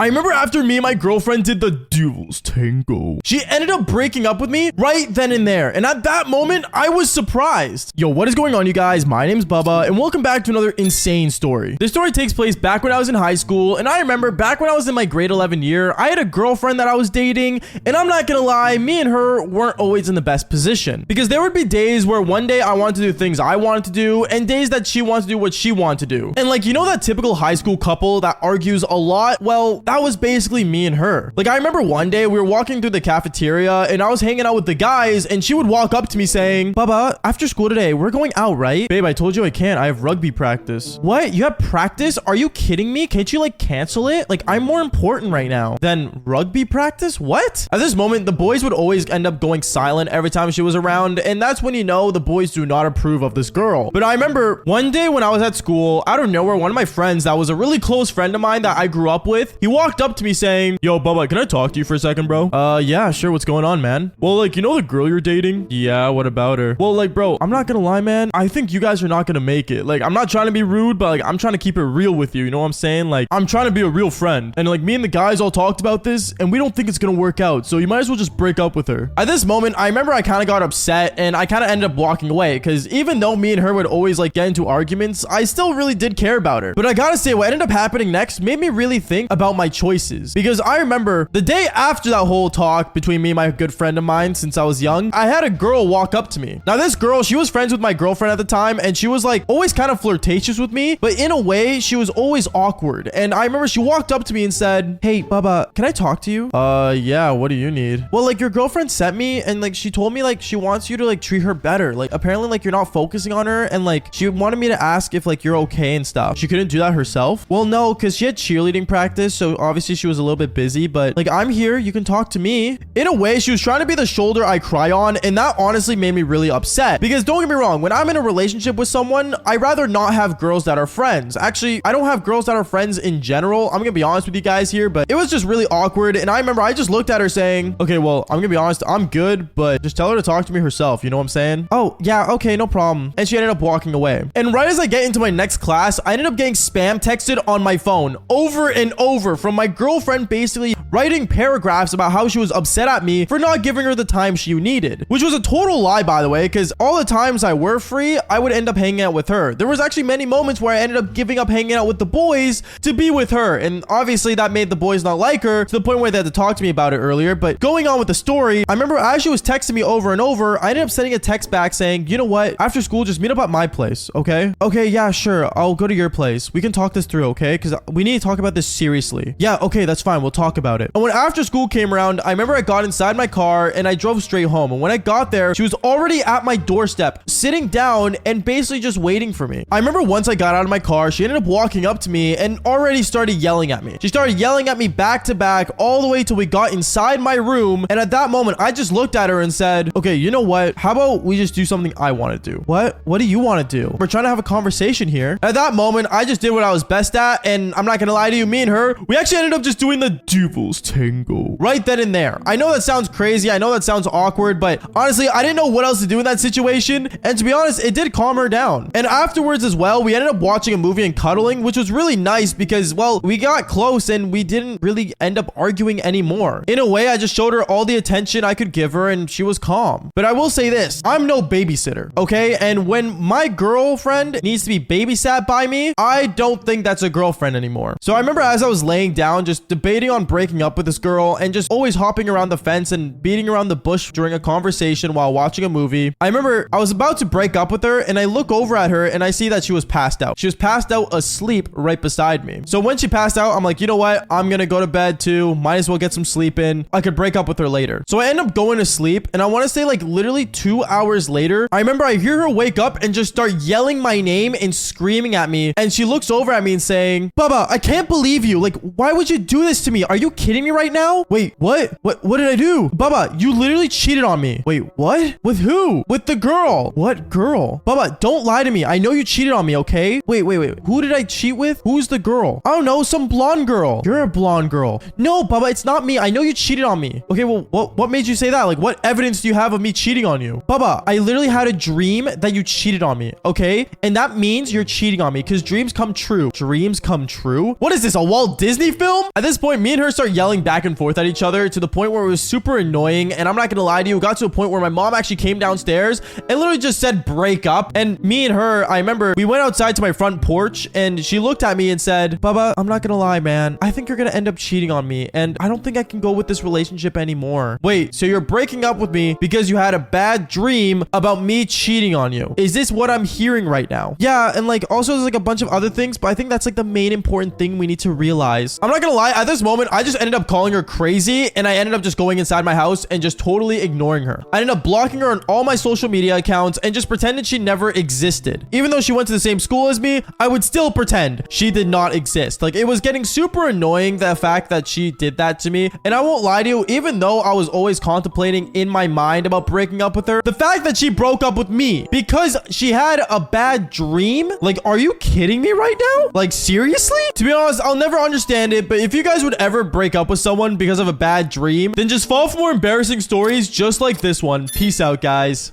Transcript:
I remember after me and my girlfriend did the Devil's Tango, she ended up breaking up with me right then and there. And at that moment, I was surprised. Yo, what is going on, you guys? My name's Bubba, and welcome back to another insane story. This story takes place back when I was in high school, and I remember back when I was in my grade 11 year, I had a girlfriend that I was dating, and I'm not gonna lie, me and her weren't always in the best position. Because there would be days where one day I wanted to do things I wanted to do, and days that she wanted to do what she wanted to do. And like, you know that typical high school couple that argues a lot? Well, that was basically me and her. Like, I remember one day we were walking through the cafeteria, and I was hanging out with the guys, and she would walk up to me saying, Bubba, after school today, we're going out, right? Babe, I told you I can't. I have rugby practice. What? You have practice? Are you kidding me? Can't you like cancel it? Like, I'm more important right now than rugby practice? What? At this moment, the boys would always end up going silent every time she was around, and that's when you know the boys do not approve of this girl. But I remember one day when I was at school, out of nowhere, one of my friends that was a really close friend of mine that I grew up with, he walked up to me saying, Yo, Bubba, can I talk to you for a second, bro? Yeah, sure. What's going on, man? Well, like, you know the girl you're dating? Yeah, what about her? Well, like, bro, I'm not gonna lie, man. I think you guys are not gonna make it. Like, I'm not trying to be rude, but like, I'm trying to keep it real with you. You know what I'm saying? Like, I'm trying to be a real friend. And like, me and the guys all talked about this, and we don't think it's gonna work out. So you might as well just break up with her. At this moment, I remember I kind of got upset, and I kind of ended up walking away, because even though me and her would always like get into arguments, I still really did care about her. But I gotta say, what ended up happening next made me really think about my choices, because I remember the day after that whole talk between me and my good friend of mine since I was young, I had a girl walk up to me. Now this girl, she was friends with my girlfriend at the time, and she was like always kind of flirtatious with me, but in a way she was always awkward. And I remember she walked up to me and said, Hey, Bubba, can I talk to you? Yeah, what do you need? Well, like, your girlfriend sent me, and like she told me like she wants you to like treat her better. Like, apparently like you're not focusing on her, and like she wanted me to ask if like you're okay and stuff. She couldn't do that herself. Well, no, because she had cheerleading practice, so obviously she was a little bit busy, but like, I'm here, you can talk to me. In a way, she was trying to be the shoulder I cry on, and that honestly made me really upset, because don't get me wrong, when I'm in a relationship with someone, I rather not have girls that are friends. Actually, I don't have girls that are friends in general. I'm gonna be honest with you guys here, but it was just really awkward. And I remember I just looked at her saying, okay, well, I'm gonna be honest, I'm good, but just tell her to talk to me herself. You know what I'm saying? Oh yeah, okay, no problem. And she ended up walking away. And right as I get into my next class, I ended up getting spam texted on my phone over and over from my girlfriend, basically writing paragraphs about how she was upset at me for not giving her the time she needed, which was a total lie, by the way, because all the times I were free, I would end up hanging out with her. There was actually many moments where I ended up giving up hanging out with the boys to be with her, and obviously that made the boys not like her to the point where they had to talk to me about it earlier. But going on with the story, I remember as she was texting me over and over, I ended up sending a text back saying, you know what, after school, just meet up at my place, okay? Okay, yeah, sure, I'll go to your place. We can talk this through, okay? Because we need to talk about this seriously. Yeah, okay, that's fine, we'll talk about it. And when after school came around, I remember I got inside my car and I drove straight home. And when I got there, she was already at my doorstep, sitting down and basically just waiting for me. I remember once I got out of my car, she ended up walking up to me and already started yelling at me. She started yelling at me back to back all the way till we got inside my room. And at that moment, I just looked at her and said, okay, you know what? How about we just do something I want to do? What? What do you want to do? We're trying to have a conversation here. At that moment, I just did what I was best at. And I'm not going to lie to you, me and her, we actually ended up just doing the Devil's Tango right then and there. I know that sounds crazy. I know that sounds awkward, but honestly, I didn't know what else to do in that situation. And to be honest, it did calm her down. And afterwards as well, we ended up watching a movie and cuddling, which was really nice because, well, we got close and we didn't really end up arguing anymore. In a way, I just showed her all the attention I could give her and she was calm. But I will say this, I'm no babysitter, okay? And when my girlfriend needs to be babysat by me, I don't think that's a girlfriend anymore. So I remember as I was laying down, just debating on breaking up with this girl and just always hopping around the fence and beating around the bush during a conversation while watching a movie. I remember I was about to break up with her and I look over at her and I see that she was passed out. She was passed out asleep right beside me. So when she passed out, I'm like, you know what? I'm gonna go to bed too. Might as well get some sleep in. I could break up with her later. So I end up going to sleep and I want to say like literally 2 hours later, I remember I hear her wake up and just start yelling my name and screaming at me. And she looks over at me and saying, Bubba, I can't believe you. Like, why would you do this to me? Are you kidding kidding me right now? Wait, what? What did I do? Baba, you literally cheated on me. Wait, what? With who? With the girl. What girl? Baba, don't lie to me. I know you cheated on me, okay? Wait. Who did I cheat with? Who's the girl? I don't know, some blonde girl. You're a blonde girl. No, Baba, it's not me. I know you cheated on me. Okay, well, what made you say that? Like, what evidence do you have of me cheating on you? Baba, I literally had a dream that you cheated on me, okay? And that means you're cheating on me because dreams come true. Dreams come true? What is this, a Walt Disney film? At this point, me and her start yelling back and forth at each other to the point where it was super annoying. And I'm not gonna lie to you, it got to a point where my mom actually came downstairs and literally just said, break up. And me and her, I remember we went outside to my front porch and she looked at me and said, Baba, I'm not gonna lie, man. I think you're gonna end up cheating on me. And I don't think I can go with this relationship anymore. Wait, so you're breaking up with me because you had a bad dream about me cheating on you? Is this what I'm hearing right now? Yeah, and like also there's like a bunch of other things, but I think that's like the main important thing we need to realize. I'm not gonna lie, at this moment, I just ended up calling her crazy and I ended up just going inside my house and just totally ignoring her. I ended up blocking her on all my social media accounts and just pretended she never existed. Even though she went to the same school as me, I would still pretend she did not exist. Like, it was getting super annoying, the fact that she did that to me. And I won't lie to you, even though I was always contemplating in my mind about breaking up with her, the fact that she broke up with me because she had a bad dream, like, are you kidding me right now? Like, seriously? To be honest, I'll never understand it, but if you guys would ever break up with someone because of a bad dream, then just fall for more embarrassing stories just like this one. Peace out, guys.